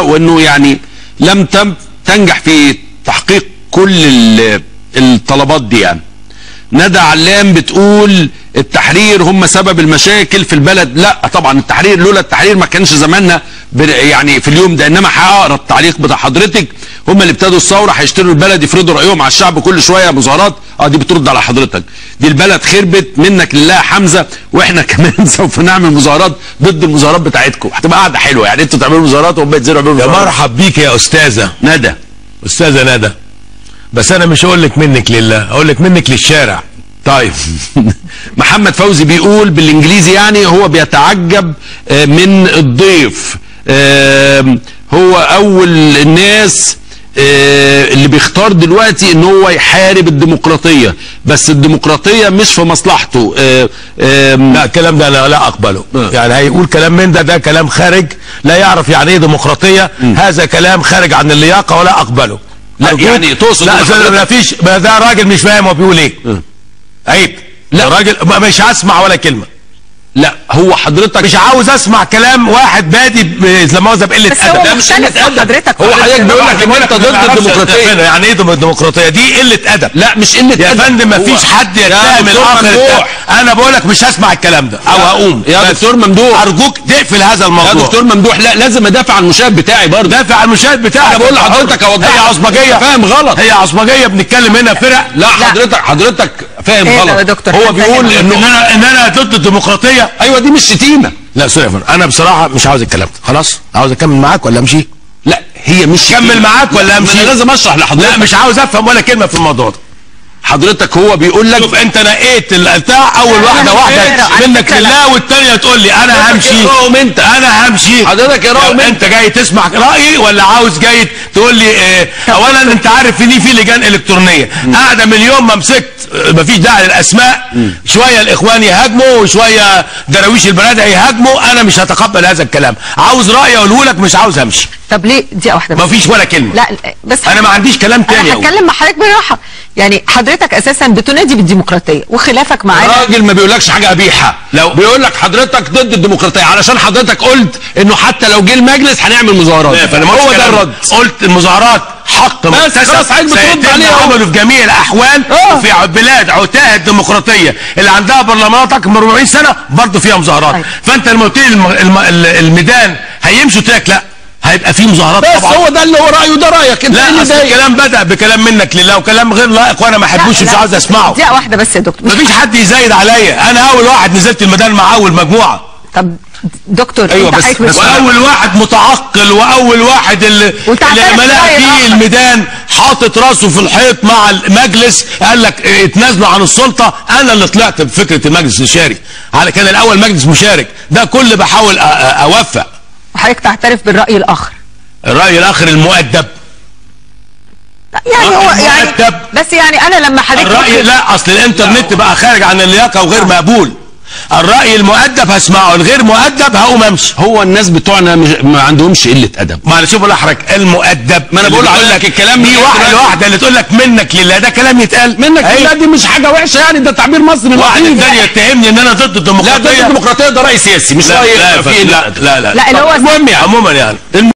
وانه يعني لم تنجح في تحقيق كل الطلبات دي. يعني ندى علام بتقول التحرير هم سبب المشاكل في البلد. لا طبعا التحرير، لولا التحرير ما كانش زماننا يعني في اليوم ده. انما هقرا التعليق بتاع حضرتك، هم اللي ابتدوا الثوره هيشتروا البلد، يفرضوا رايهم على الشعب كل شويه مظاهرات. دي بترد على حضرتك، دي البلد خربت منك لله حمزه، واحنا كمان سوف نعمل مظاهرات ضد المظاهرات بتاعتكم. هتبقى قاعده حلوه يعني، انتوا تعملوا مظاهرات وهم يتزرعوا يعملوا مظاهرات. يا مرحب بيك يا استاذه ندى. استاذه ندى، بس انا مش هقول لك منك لله، هقول لك منك للشارع. طيب محمد فوزي بيقول بالانجليزي يعني هو بيتعجب من الضيف، هو اول الناس اللي بيختار دلوقتي ان هو يحارب الديمقراطيه، بس الديمقراطيه مش في مصلحته. لا الكلام ده انا لا اقبله. يعني هيقول كلام من ده كلام خارج، لا يعرف يعني ايه ديمقراطيه. هذا كلام خارج عن اللياقه ولا اقبله. لا يعني تقصد لا ما فيش، ده راجل مش فاهم هو بيقول ايه. عيب. لا راجل مش هسمع ولا كلمه. لا هو حضرتك مش عاوز اسمع كلام واحد بادي لا مؤاخذه بقله ادب. ده مش قله ادب. حضرتك هو حضرتك بيقول لك ان انت ضد الديمقراطيه. يعني ايه الديمقراطيه؟ دي قله ادب. لا مش قله ادب يا فندم، ما فيش حد يتهم الاخر. انا بقول لك مش هسمع الكلام ده او هقوم. يا دكتور ممدوح ارجوك تقفل هذا الموضوع. يا دكتور ممدوح، لا لازم ادافع عن المشاهد بتاعي برضه. دافع عن المشاهد بتاعك. انا بقول لحضرتك اوضح. هي عصبجيه. فاهم غلط. هي عصبجيه، بنتكلم هنا فرق. لا حضرتك فاهم غلط. يا دكتور هو بيقول ان انا ضد الديمقراطيه. ايوه دي مش شتيمه. لا سوري يا فندم، انا بصراحه مش عاوز الكلام ده. خلاص عاوز اكمل معاك ولا امشي؟ لا هي مش كمل معاك ولا امشي؟ انا لازم اشرح لحضرتك. لا مش عاوز افهم ولا كلمه في الموضوع ده. حضرتك هو بيقول لك شوف انت نقيت البتاع، اول واحده منك لله، والثانيه تقول لي انا همشي. انا همشي. حضرتك اقراهم انت جاي تسمع رايي ولا عاوز جاي تقول لي اولا انت عارف ان في لجان الكترونيه قاعده من يوم ما مسكت، مفيش داعي للاسماء. شويه الاخوان يهاجموا وشويه دراويش البلاد يهاجموا. انا مش هتقبل هذا الكلام. عاوز رايي اقوله لك، مش عاوز امشي. طب ليه؟ دقيقه واحده بس. مفيش ولا كلمه. لا بس انا ما عنديش كلام تاني. انا هتكلم مع حضرتك براحه. يعني حضرتك اساسا بتنادي بالديمقراطيه وخلافك معانا. راجل ما بيقولكش حاجه قبيحه، لو بيقول لك حضرتك ضد الديمقراطيه علشان حضرتك قلت انه حتى لو جه المجلس هنعمل مظاهرات. هو ده الرد. قلت المظاهرات حق مكتسب عملوا في جميع الاحوال. وفي بلاد عتاه الديمقراطيه اللي عندها برلمانات اكثر من 40 سنه برضه فيها مظاهرات. فانت لما قلت لي الميدان هيمشوا، قلت لك لا هيبقى في مظاهرات طبعا. بس هو ده اللي هو رايه، ده رايك انت. لا اصل الكلام بدا بكلام منك لله وكلام غير لائق وانا ما احبوش، مش عاوز اسمعه. دقيقه واحده بس يا دكتور. مفيش حد يزايد عليا، انا اول واحد نزلت الميدان مع اول مجموعه. طب دكتور ايوه انت بس واول واحد متعقل، واول واحد اللي ملاقي فيه الميدان حاطط راسه في الحيط مع المجلس قال لك اتنازلوا عن السلطه. انا اللي طلعت بفكره المجلس الشارك، كان الاول مجلس مشارك. ده كل بحاول اوفق. وحضرتك تعترف بالراي الاخر؟ الراي الاخر المؤدب. يعني هو يعني بس يعني انا لما حضرتك الراي لا اصل الانترنت بقى خارج عن اللياقه وغير مقبول. الراي المؤدب هسمعه، الغير مؤدب هقوم امشي. هو الناس بتوعنا ما عندهمش قله ادب. ما شوف لحضرتك المؤدب، ما انا بقول لك الكلام دي واحده اللي تقول لك منك لله، ده كلام يتقال. منك لله دي مش حاجه وحشه يعني، ده تعبير مصري. واحد ثاني يتهمني ان انا ضد الديمقراطيه. لا ضد الديمقراطيه ده راي سياسي مش راي. لا لا اللي هو المهم يعني عموما يعني